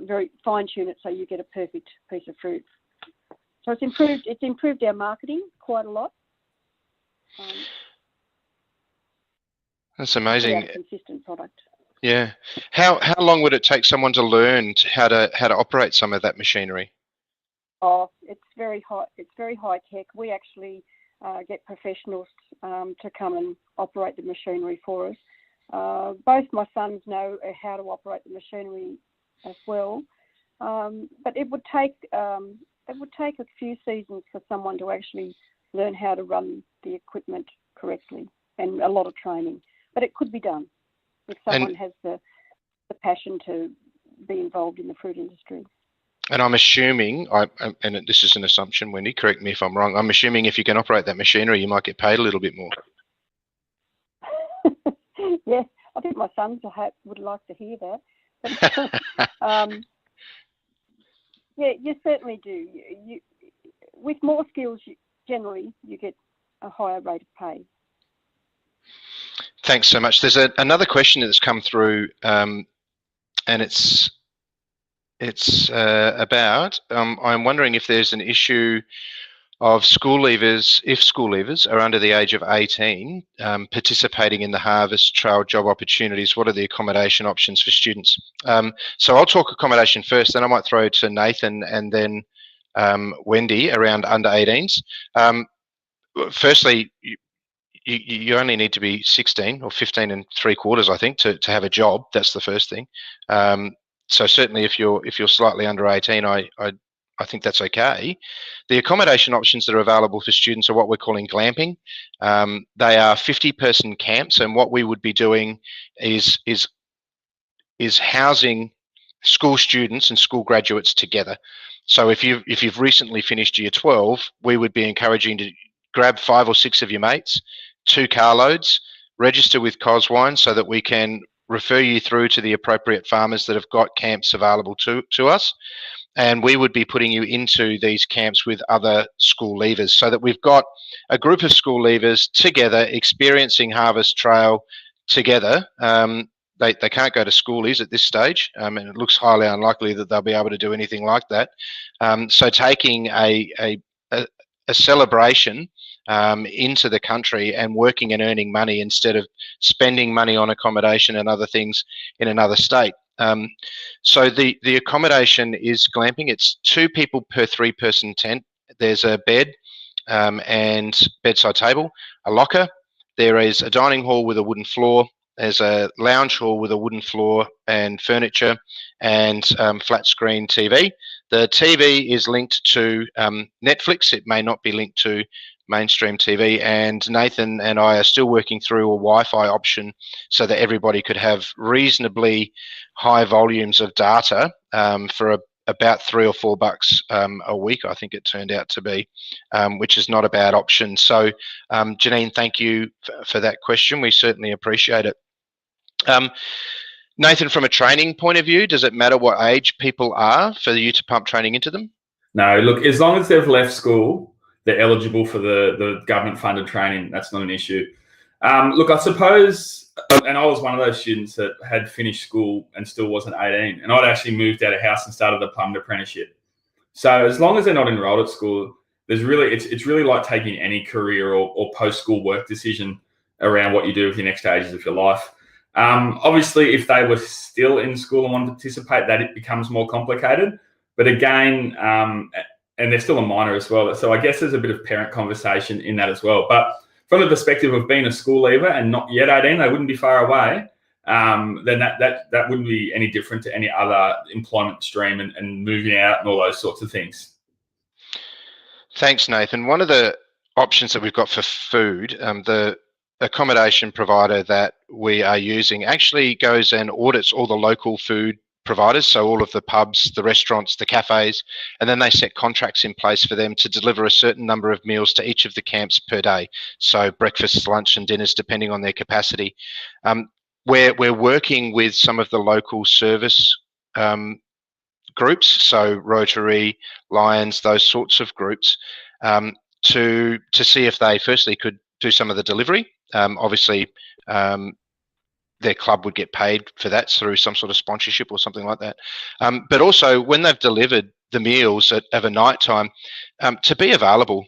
very fine tune it so you get a perfect piece of fruit. So it's improved our marketing quite a lot. That's amazing. A consistent product. Yeah. How long would it take someone to learn how to operate some of that machinery? Oh, it's very high. It's very high tech. We actually get professionals to come and operate the machinery for us. Both my sons know how to operate the machinery as well, but it would take a few seasons for someone to actually learn how to run the equipment correctly, and a lot of training. But it could be done if someone has the passion to be involved in the fruit industry. And I'm assuming, and this is an assumption, Wendy, correct me if I'm wrong, I'm assuming if you can operate that machinery, you might get paid a little bit more. Yes, I think my sons would like to hear that. Yeah, you certainly do. With more skills, generally, you get a higher rate of pay. Thanks so much. There's another question that's come through, and it's about, I'm wondering if there's an issue of school leavers, if school leavers are under the age of 18, participating in the Harvest Trail job opportunities. What are the accommodation options for students? So I'll talk accommodation first, then I might throw to Nathan and then Wendy around under 18s. Firstly, you only need to be 16 or 15 and 3/4, I think, to have a job. That's the first thing. So certainly, if you're slightly under 18, I think that's okay. The accommodation options that are available for students are what we're calling glamping. They are 50-person camps, and what we would be doing is housing school students and school graduates together. So if you've recently finished year 12, we would be encouraging you to grab 5 or 6 of your mates, 2 carloads, register with Coswine so that we can refer you through to the appropriate farmers that have got camps available to us. And we would be putting you into these camps with other school leavers so that we've got a group of school leavers together experiencing Harvest Trail together. They can't go to schoolies at this stage, and it looks highly unlikely that they'll be able to do anything like that. So taking a celebration into the country and working and earning money instead of spending money on accommodation and other things in another state. So the accommodation is glamping. It's 2 people per 3-person tent. There's a bed and bedside table, a locker. There is a dining hall with a wooden floor. There's a lounge hall with a wooden floor and furniture and flat screen TV. The TV is linked to Netflix. It may not be linked to mainstream TV, and Nathan and I are still working through a Wi-Fi option so that everybody could have reasonably high volumes of data for about $3 or $4 a week, I think it turned out to be, which is not a bad option. So Janine, thank you for that question. We certainly appreciate it. Nathan, from a training point of view, does it matter what age people are for you to pump training into them? No, look, as long as they've left school, they're eligible for the government-funded training. That's not an issue. Look, I suppose, and I was one of those students that had finished school and still wasn't 18, and I'd actually moved out of house and started a plumbing apprenticeship. So as long as they're not enrolled at school, there's really it's really like taking any career or post-school work decision around what you do with your next stages of your life. Obviously, if they were still in school and wanted to participate, that it becomes more complicated. But again, and they're still a minor as well. So I guess there's a bit of parent conversation in that as well. But from the perspective of being a school leaver and not yet 18, they wouldn't be far away. Then that wouldn't be any different to any other employment stream and moving out and all those sorts of things. Thanks, Nathan. One of the options that we've got for food, the accommodation provider that we are using actually goes and audits all the local food providers, so all of the pubs, the restaurants, the cafes, and then they set contracts in place for them to deliver a certain number of meals to each of the camps per day. So breakfasts, lunch and dinners, depending on their capacity. We're working with some of the local service groups, so Rotary, Lions, those sorts of groups, to see if they firstly could do some of the delivery. Obviously, their club would get paid for that through some sort of sponsorship or something like that. But also, when they've delivered the meals of a night time, to be available.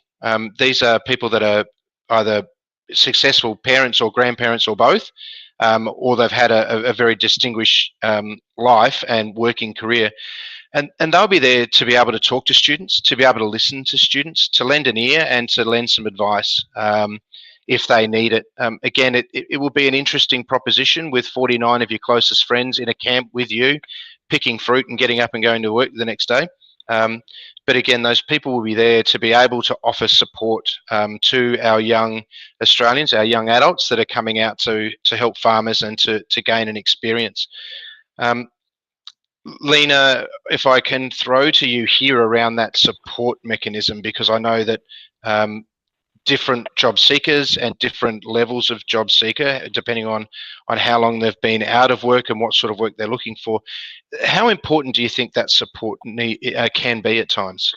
These are people that are either successful parents or grandparents or both, or they've had a very distinguished life and working career. And they'll be there to be able to talk to students, to be able to listen to students, to lend an ear and to lend some advice if they need it. Again, it will be an interesting proposition with 49 of your closest friends in a camp with you, picking fruit and getting up and going to work the next day. But again, those people will be there to be able to offer support to our young Australians, our young adults that are coming out to help farmers and to gain an experience. Lena, if I can throw to you here around that support mechanism, because I know that different job seekers and different levels of job seeker, depending on how long they've been out of work and what sort of work they're looking for. How important do you think that support can be at times?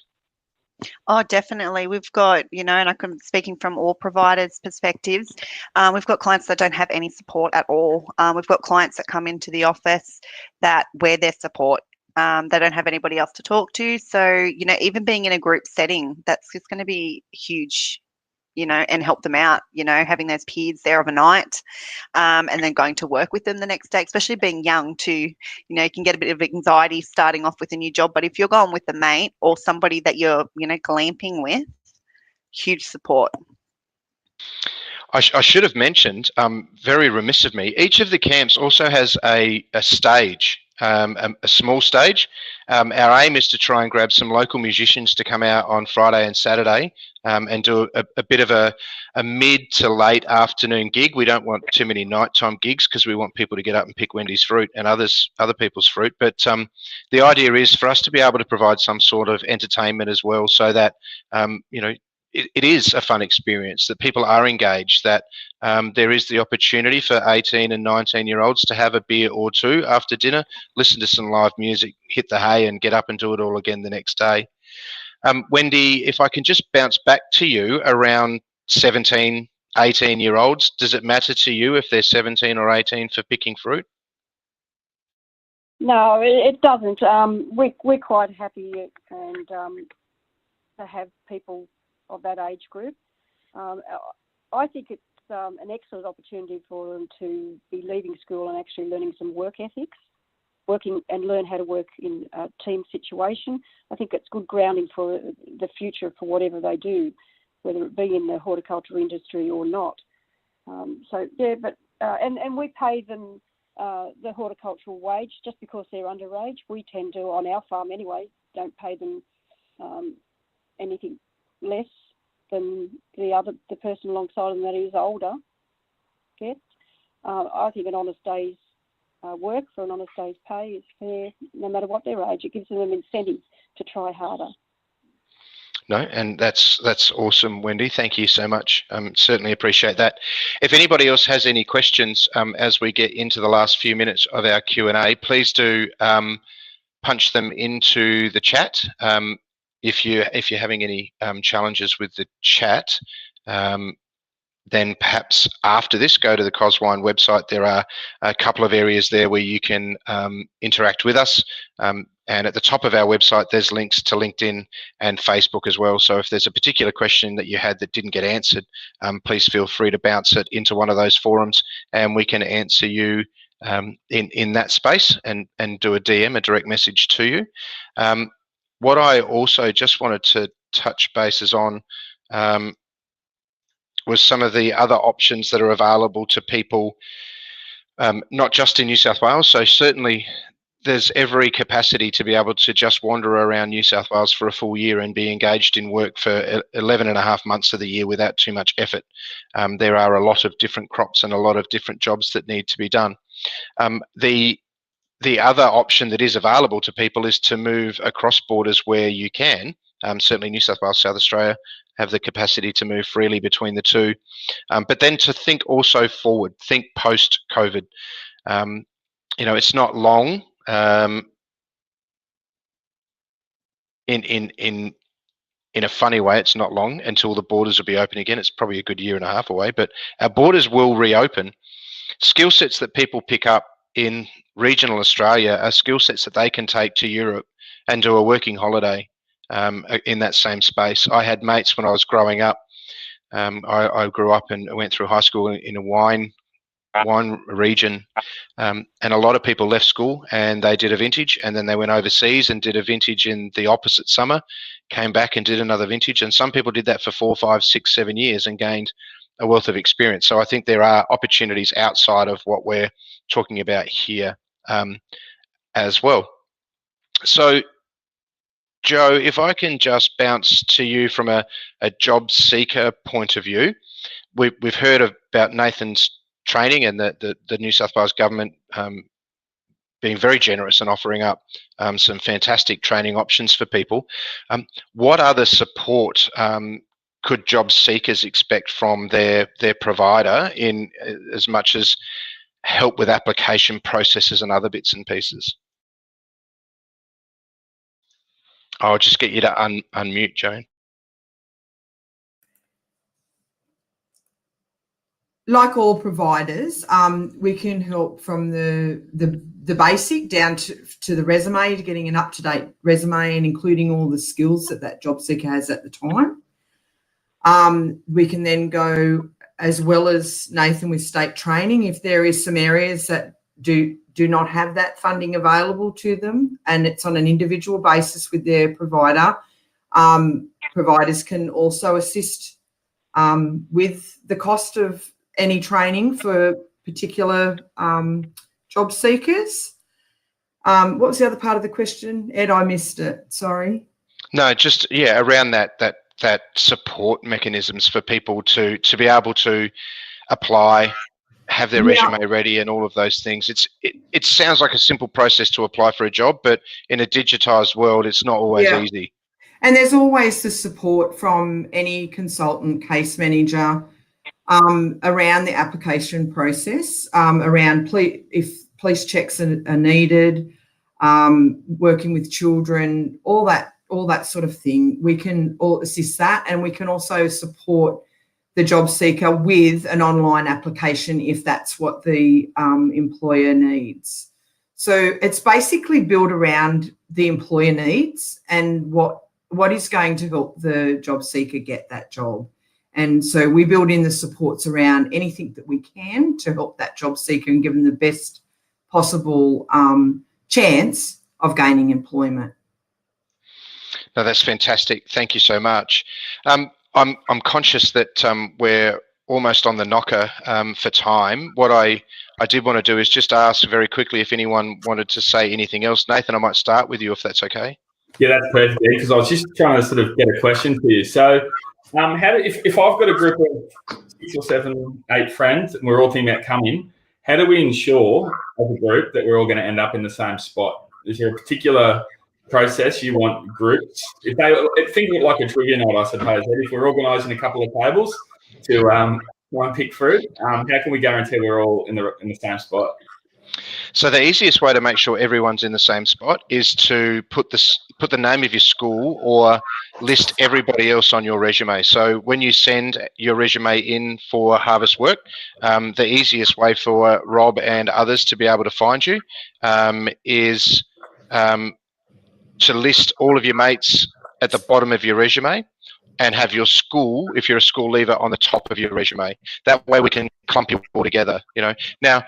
Oh, definitely. We've got, and I'm speaking from all providers' perspectives, we've got clients that don't have any support at all. We've got clients that come into the office that we're their support. They don't have anybody else to talk to. So, even being in a group setting, that's just going to be huge, and help them out, having those peers there overnight, and then going to work with them the next day, especially being young too. You can get a bit of anxiety starting off with a new job, but if you're going with a mate or somebody that you're, glamping with, huge support. I should have mentioned, very remiss of me, each of the camps also has a stage, a small stage. Our aim is to try and grab some local musicians to come out on Friday and Saturday and do a bit of a mid to late afternoon gig. We don't want too many nighttime gigs because we want people to get up and pick Wendy's fruit and other people's fruit. But the idea is for us to be able to provide some sort of entertainment as well, so that it is a fun experience, that people are engaged, that there is the opportunity for 18 and 19-year-olds to have a beer or two after dinner, listen to some live music, hit the hay and get up and do it all again the next day. Wendy, if I can just bounce back to you around 17, 18-year-olds, does it matter to you if they're 17 or 18 for picking fruit? No, it doesn't. We're quite happy and to have people of that age group. I think it's an excellent opportunity for them to be leaving school and actually learning some work ethics, working and learn how to work in a team situation. I think it's good grounding for the future for whatever they do, whether it be in the horticulture industry or not. And we pay them the horticultural wage just because they're underage. We tend to, on our farm anyway, don't pay them anything less than the person alongside them that is older gets. I think an honest day's work for an honest day's pay is fair, no matter what their age. It gives them an incentive to try harder. No, and that's awesome, Wendy. Thank you so much. Certainly appreciate that. If anybody else has any questions as we get into the last few minutes of our Q&A, please do punch them into the chat. If you're having any challenges with the chat, then perhaps after this, go to the Coswine website. There are a couple of areas there where you can interact with us. And at the top of our website, there's links to LinkedIn and Facebook as well. So if there's a particular question that you had that didn't get answered, please feel free to bounce it into one of those forums and we can answer you in that space and do a DM, a direct message to you. What I also just wanted to touch bases on was some of the other options that are available to people, not just in New South Wales. So certainly there's every capacity to be able to just wander around New South Wales for a full year and be engaged in work for 11 and a half months of the year without too much effort. There are a lot of different crops and a lot of different jobs that need to be done. The other option that is available to people is to move across borders where you can. Certainly New South Wales, South Australia have the capacity to move freely between the two. But then to think also forward, think post-COVID. It's not long in a funny way, it's not long until the borders will be open again. It's probably a good year and a half away, but our borders will reopen. Skill sets that people pick up in regional Australia are skill sets that they can take to Europe and do a working holiday in that same space. I had mates when I was growing up. I grew up and went through high school in a wine region, and a lot of people left school and they did a vintage, and then they went overseas and did a vintage in the opposite summer, came back and did another vintage, and some people did that for 4, 5, 6, 7 years and gained a wealth of experience. So I think there are opportunities outside of what we're talking about here as well. So Joe, if I can just bounce to you from a job seeker point of view, we've heard about Nathan's training and the New South Wales government being very generous and offering up some fantastic training options for people. What other support could job seekers expect from their provider in as much as help with application processes and other bits and pieces? I'll just get you to unmute, Joan. Like all providers, we can help from the basic down to the resume, to getting an up-to-date resume and including all the skills that job seeker has at the time. We can then go, as well as Nathan, with state training. If there is some areas that do not have that funding available to them, and it's on an individual basis with their provider, providers can also assist with the cost of any training for particular job seekers. What was the other part of the question, Ed? I missed it. Sorry. No, just around that support mechanisms for people to be able to apply, have their resume ready, and all of those things. It sounds like a simple process to apply for a job, but in a digitized world, it's not always easy. And there's always the support from any consultant, case manager, around the application process, around if police checks are needed, working with children, all that sort of thing. We can all assist that, and we can also support the job seeker with an online application if that's what the employer needs. So it's basically built around the employer needs and what is going to help the job seeker get that job. And so we build in the supports around anything that we can to help that job seeker and give them the best possible chance of gaining employment. No, that's fantastic. Thank you so much. I'm conscious that we're almost on the knocker for time. What I did want to do is just ask very quickly if anyone wanted to say anything else. Nathan, I might start with you if that's okay. Yeah, that's perfect, because I was just trying to sort of get a question for you. So if I've got a group of 6 or 7, 8 friends and we're all thinking about coming, how do we ensure as a group that we're all going to end up in the same spot? Is there a particular process you want groups? Think of it like a trivia night, I suppose. If we're organising a couple of tables to try and pick fruit, how can we guarantee we're all in the same spot? So the easiest way to make sure everyone's in the same spot is to put the name of your school or list everybody else on your resume. So when you send your resume in for harvest work, the easiest way for Rob and others to be able to find you is to list all of your mates at the bottom of your resume and have your school, if you're a school leaver, on the top of your resume. That way we can clump you all together, Now,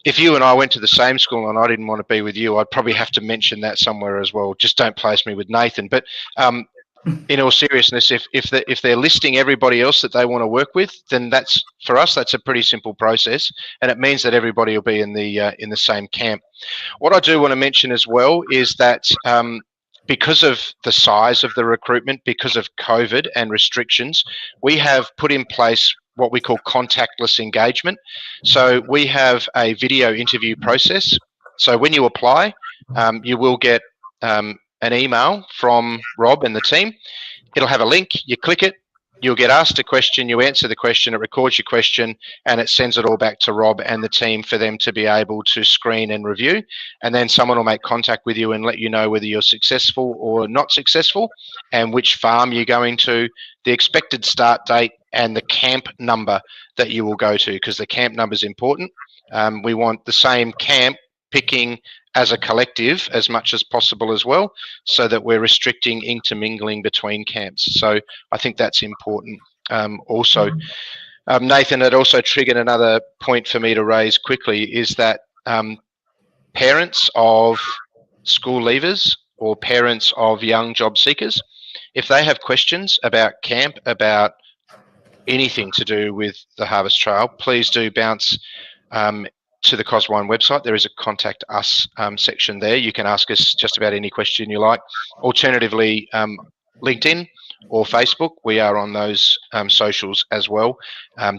if you and I went to the same school and I didn't want to be with you, I'd probably have to mention that somewhere as well. Just don't place me with Nathan. But in all seriousness, if they're listing everybody else that they want to work with, then for us that's a pretty simple process, and it means that everybody will be in the same camp. What I do want to mention as well is that because of the size of the recruitment, because of COVID and restrictions, we have put in place what we call contactless engagement. So we have a video interview process. So when you apply, you will get an email from Rob and the team. It'll have a link, you click it, you'll get asked a question, you answer the question, it records your question, and it sends it all back to Rob and the team for them to be able to screen and review. And then someone will make contact with you and let you know whether you're successful or not successful, and which farm you're going to, the expected start date, and the camp number that you will go to, because the camp number is important. We want the same camp picking as a collective as much as possible as well, so that we're restricting intermingling between camps. So I think that's important. Also, Nathan, it also triggered another point for me to raise quickly, is that parents of school leavers or parents of young job seekers, if they have questions about camp, about anything to do with the Harvest Trail, please do bounce to the COS1 website. There is a contact us section there. You can ask us just about any question you like. Alternatively, LinkedIn or Facebook, we are on those socials as well.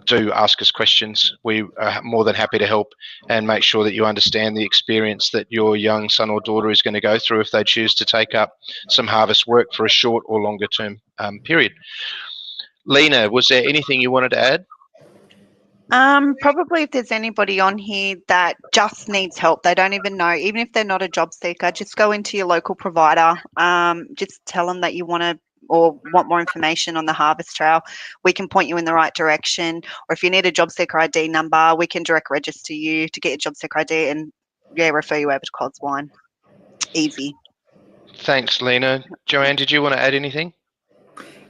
Do ask us questions. We are more than happy to help and make sure that you understand the experience that your young son or daughter is going to go through if they choose to take up some harvest work for a short or longer term period. Lena, was there anything you wanted to add? Probably if there's anybody on here that just needs help, they don't even know, even if they're not a job seeker, just go into your local provider. Just tell them that you want to or want more information on the Harvest Trail. We can point you in the right direction. Or if you need a job seeker ID number, we can direct register you to get your job seeker ID and refer you over to Cod's Wine. Easy. Thanks, Lena. Joanne, did you want to add anything?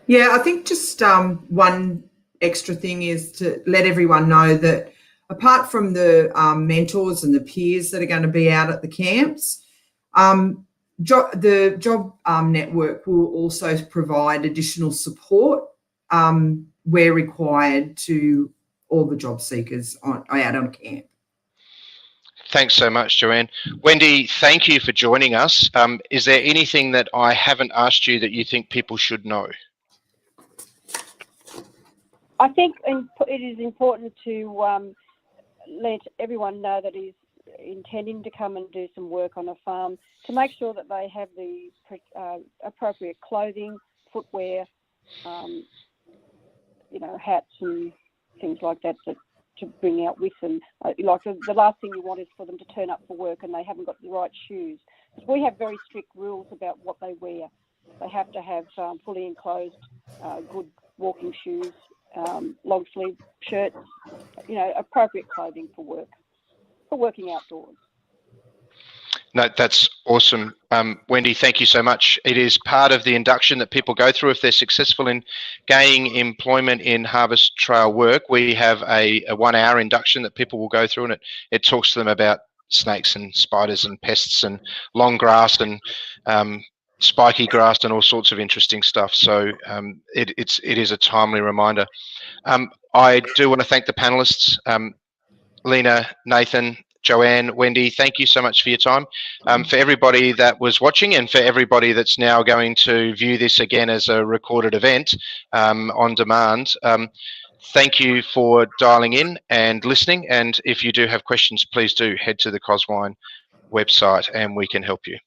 Yeah, I think just one extra thing is to let everyone know that apart from the mentors and the peers that are going to be out at the camps, the job network will also provide additional support where required to all the job seekers out on camp. Thanks so much, Joanne. Wendy, thank you for joining us. Is there anything that I haven't asked you that you think people should know? I think it is important to let everyone know that is intending to come and do some work on a farm to make sure that they have the appropriate clothing, footwear, hats and things like that to bring out with them. Like the last thing you want is for them to turn up for work and they haven't got the right shoes. We have very strict rules about what they wear. They have to have fully enclosed, good walking shoes, long sleeve shirts, appropriate clothing for work, for working outdoors. No, that's awesome. Wendy, thank you so much. It is part of the induction that people go through if they're successful in gaining employment in Harvest Trail work. We have a 1 hour induction that people will go through, and it talks to them about snakes and spiders and pests and long grass and spiky grass and all sorts of interesting stuff. So it is a timely reminder. I do want to thank the panelists, Lena, Nathan, Joanne, Wendy, thank you so much for your time. For everybody that was watching and for everybody that's now going to view this again as a recorded event on demand, thank you for dialing in and listening. And if you do have questions, please do head to the Coswine website and we can help you.